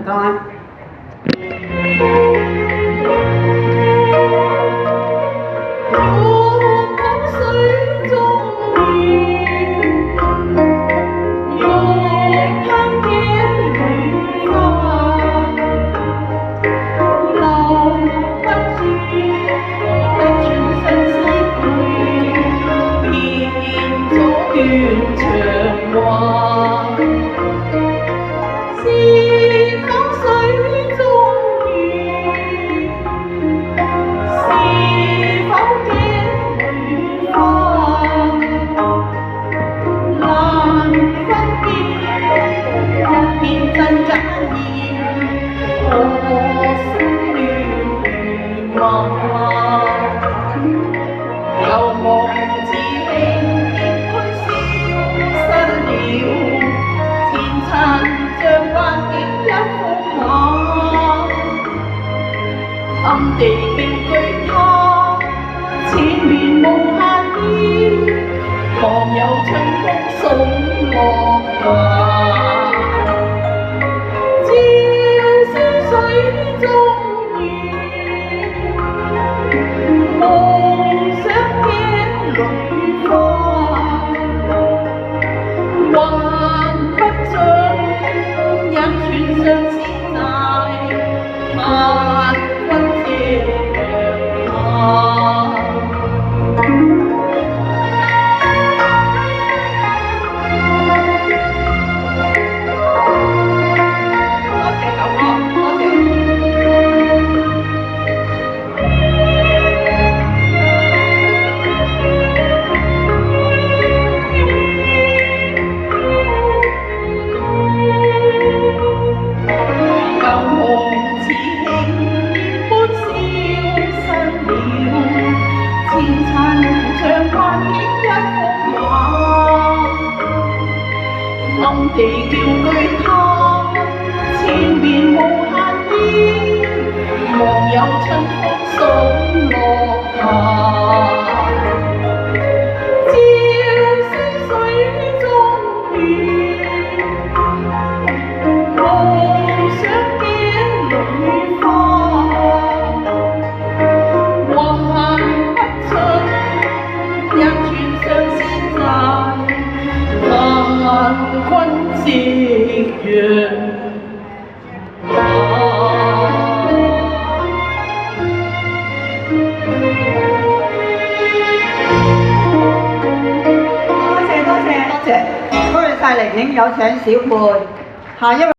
該。暗地叫居他，前面無限意，旁有春風送落霞。照燒水中月，夢想鏡裏花，還不盡，因船上是債，萬君暗地叫居他，前面無限意，望有春風送落霞。照燒水中月，夢想鏡裏花，還不盡，因船上是債。萬君夕陽多謝晒玲玲，有請小貝。下一位。